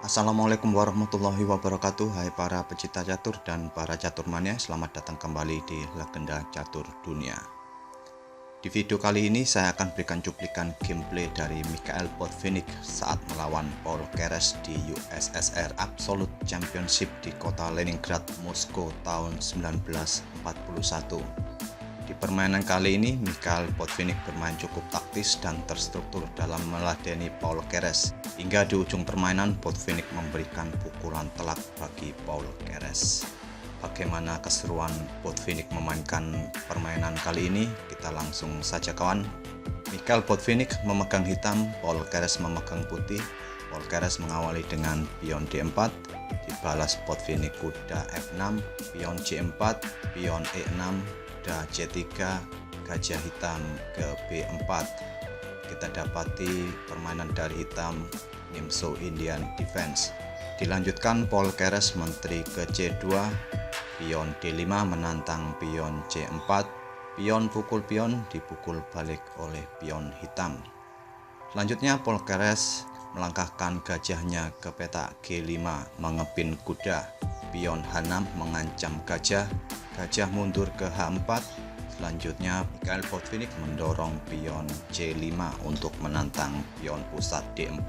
Assalamualaikum warahmatullahi wabarakatuh. Hai para pecinta catur dan para caturmania, selamat datang kembali di Legenda Catur Dunia. Di video kali ini saya akan berikan cuplikan gameplay dari Mikhail Botvinnik saat melawan Paul Keres di USSR Absolute Championship di kota Leningrad, Moskow tahun 1941. Di permainan kali ini, Mikhail Botvinnik bermain cukup taktis dan terstruktur dalam meladeni Paul Keres. Hingga di ujung permainan, Botvinnik memberikan pukulan telak bagi Paul Keres. Bagaimana keseruan Botvinnik memainkan permainan kali ini? Kita langsung saja kawan. Mikhail Botvinnik memegang hitam, Paul Keres memegang putih. Paul Keres mengawali dengan pion D4, dibalas Botvinnik kuda F6, pion C4, pion E6, C3, gajah hitam ke B4. Kita dapati permainan dari hitam Nimzo Indian Defense. Dilanjutkan Paul Keres menteri ke C2, pion D5 menantang pion C4, pion pukul pion dipukul balik oleh pion hitam. Selanjutnya Paul Keres melangkahkan gajahnya ke petak G5 mengepin kuda, pion H6 mengancam gajah, gajah mundur ke H4. Selanjutnya Mikhail Botvinnik mendorong pion C5 untuk menantang pion pusat D4.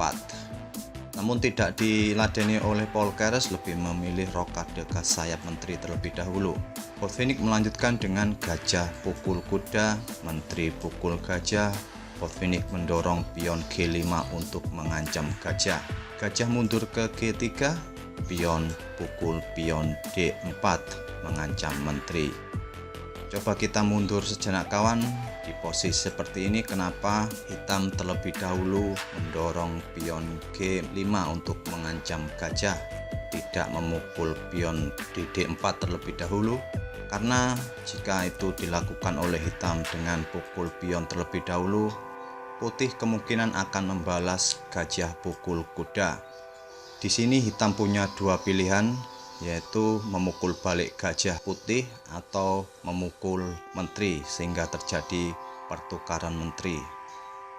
Namun tidak diladeni oleh Paul Keres, lebih memilih rokade ke sayap menteri terlebih dahulu. Botvinnik melanjutkan dengan gajah pukul kuda, menteri pukul gajah. Botvinnik mendorong pion G5 untuk mengancam gajah. Gajah mundur ke G3, pion pukul pion D4 mengancam menteri. Coba kita mundur sejenak kawan. Di posisi seperti ini, kenapa hitam terlebih dahulu mendorong pion G5 untuk mengancam gajah, tidak memukul pion di D4 terlebih dahulu? Karena jika itu dilakukan oleh hitam dengan pukul pion terlebih dahulu, putih kemungkinan akan membalas gajah pukul kuda. Di sini hitam punya dua pilihan, yaitu memukul balik gajah putih atau memukul menteri sehingga terjadi pertukaran menteri.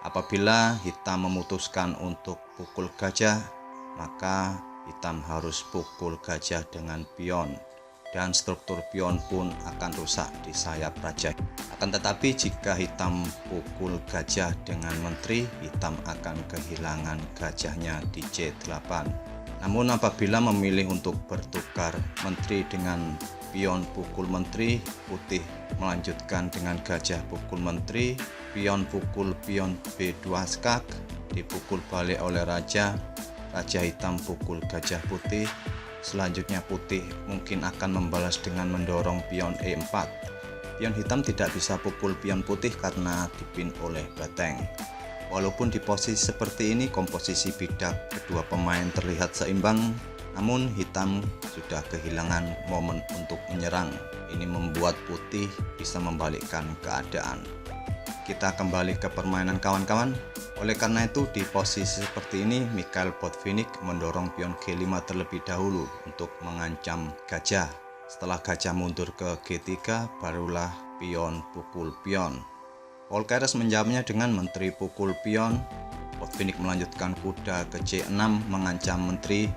Apabila hitam memutuskan untuk pukul gajah, maka hitam harus pukul gajah dengan pion dan struktur pion pun akan rusak di sayap raja. Akan tetapi jika hitam pukul gajah dengan menteri, hitam akan kehilangan gajahnya di C8. Namun apabila memilih untuk bertukar menteri dengan pion pukul menteri, putih melanjutkan dengan gajah pukul menteri, pion pukul pion B2 skak, dipukul balik oleh raja, raja hitam pukul gajah putih. Selanjutnya putih mungkin akan membalas dengan mendorong pion E4. Pion hitam tidak bisa pukul pion putih karena dipin oleh beteng. Walaupun di posisi seperti ini komposisi bidak kedua pemain terlihat seimbang, namun hitam sudah kehilangan momen untuk menyerang. Ini membuat putih bisa membalikkan keadaan. Kita kembali ke permainan kawan-kawan. Oleh karena itu di posisi seperti ini Mikhail Botvinnik mendorong pion G5 terlebih dahulu untuk mengancam gajah. Setelah gajah mundur ke G3, barulah pion pukul pion. Paul Keres menjawabnya dengan menteri pukul pion. Botvinnik melanjutkan kuda ke C6 mengancam menteri.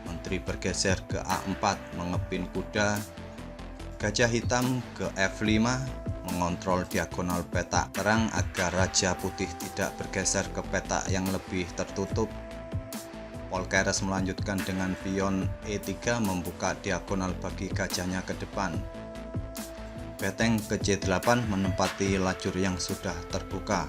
Menteri bergeser ke A4 mengepin kuda. Gajah hitam ke F5 mengontrol diagonal petak terang agar raja putih tidak bergeser ke petak yang lebih tertutup. Paul Keres melanjutkan dengan pion E3 membuka diagonal bagi gajahnya ke depan. Beteng ke C8 menempati lajur yang sudah terbuka,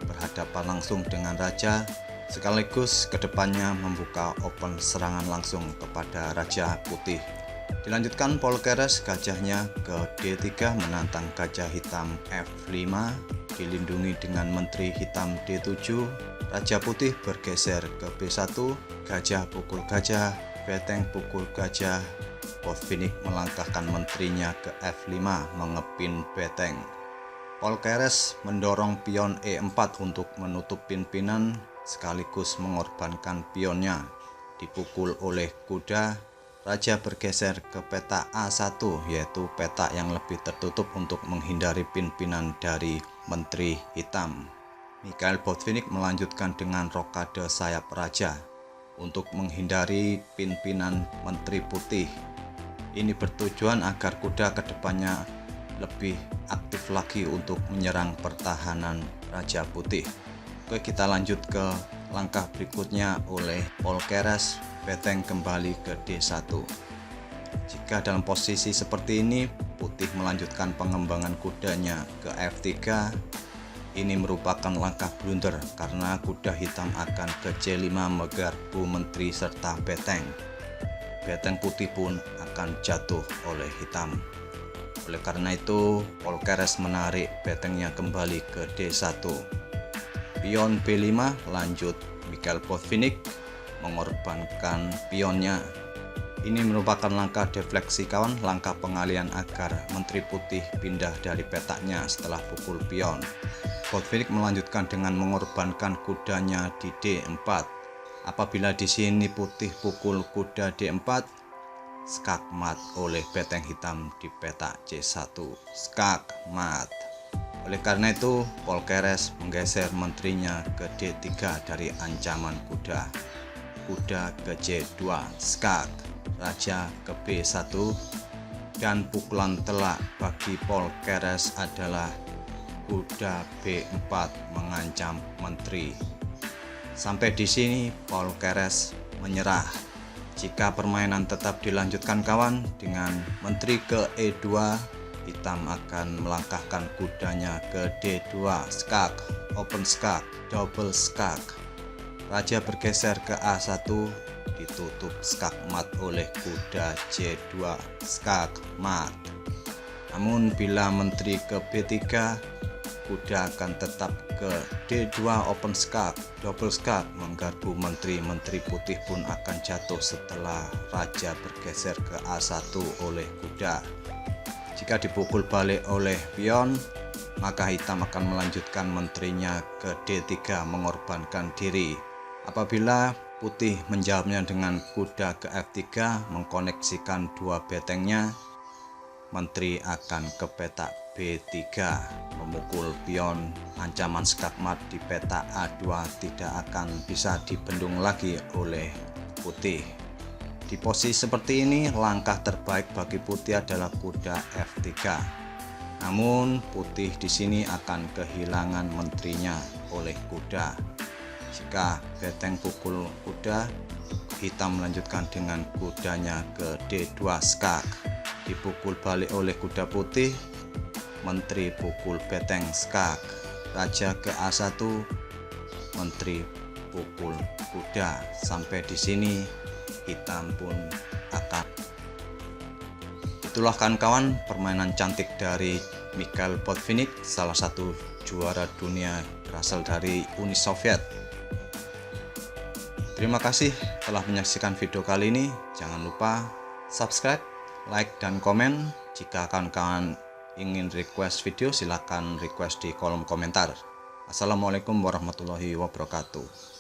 berhadapan langsung dengan raja, sekaligus kedepannya membuka open serangan langsung kepada raja putih. Dilanjutkan Paul Keres gajahnya ke D3 menantang gajah hitam F5, dilindungi dengan menteri hitam D7, raja putih bergeser ke B1, gajah pukul gajah, beteng pukul gajah. Botvinnik melangkahkan menterinya ke F5 mengepin beteng. Paul Keres mendorong pion E4 untuk menutup pimpinan sekaligus mengorbankan pionnya. Dipukul oleh kuda, raja bergeser ke petak A1, yaitu petak yang lebih tertutup untuk menghindari pimpinan dari menteri hitam. Mikhail Botvinnik melanjutkan dengan rokade sayap raja. untuk menghindari pimpinan Menteri Putih. Ini bertujuan agar kuda kedepannya lebih aktif lagi untuk menyerang pertahanan Raja Putih. Oke, kita lanjut ke langkah berikutnya. Oleh Polkeres, Beteng kembali ke D1. Jika dalam posisi seperti ini, Putih melanjutkan pengembangan kudanya ke F3. Ini merupakan langkah blunder karena kuda hitam akan ke C5 menggarpu Menteri serta Beteng. Beteng putih pun akan jatuh oleh hitam. Oleh karena itu, Polkeres menarik betengnya kembali ke D1. Pion B5 lanjut, Mikhail Botvinnik mengorbankan pionnya. Ini merupakan langkah defleksi kawan, langkah pengalian agar Menteri Putih pindah dari petaknya setelah pukul pion. Botvinnik melanjutkan dengan mengorbankan kudanya di D4. Apabila di sini Putih pukul kuda D4, skak mat oleh beteng hitam di petak C1. Skak mat. Oleh karena itu, Polkeres menggeser menterinya ke D3 dari ancaman kuda. Kuda ke C2, skak. Raja ke B1, dan pukulan telak bagi Polkeres adalah kuda B4 mengancam menteri. Sampai di sini Polkeres menyerah. Jika permainan tetap dilanjutkan kawan dengan menteri ke E2, hitam akan melangkahkan kudanya ke D2, skak, open skak, double skak. Raja bergeser ke A1, ditutup skak mat oleh kuda C2, skak mat. Namun bila menteri ke B3, kuda akan tetap ke D2 open skak, double skak menggarpu menteri. Menteri Putih pun akan jatuh setelah raja bergeser ke A1 oleh kuda. Jika dipukul balik oleh pion, maka hitam akan melanjutkan menterinya ke D3 mengorbankan diri. Apabila Putih menjawabnya dengan kuda ke F3 mengkoneksikan dua betengnya, menteri akan ke petak B3 memukul pion. Ancaman skakmat di petak A2 tidak akan bisa dibendung lagi oleh Putih. Di posisi seperti ini, langkah terbaik bagi Putih adalah kuda F3. Namun Putih di sini akan kehilangan menterinya oleh kuda. Jika beteng pukul kuda, hitam melanjutkan dengan kudanya ke D2 skak. Dipukul balik oleh kuda putih, menteri pukul beteng skak. Raja ke A1, menteri pukul kuda. Sampai di sini hitam pun akan. Itulah kawan-kawan permainan cantik dari Mikhail Botvinnik, salah satu juara dunia berasal dari Uni Soviet. Terima kasih telah menyaksikan video kali ini. Jangan lupa subscribe, like, dan komen. Jika kawan-kawan ingin request video, silahkan request di kolom komentar. Assalamualaikum warahmatullahi wabarakatuh.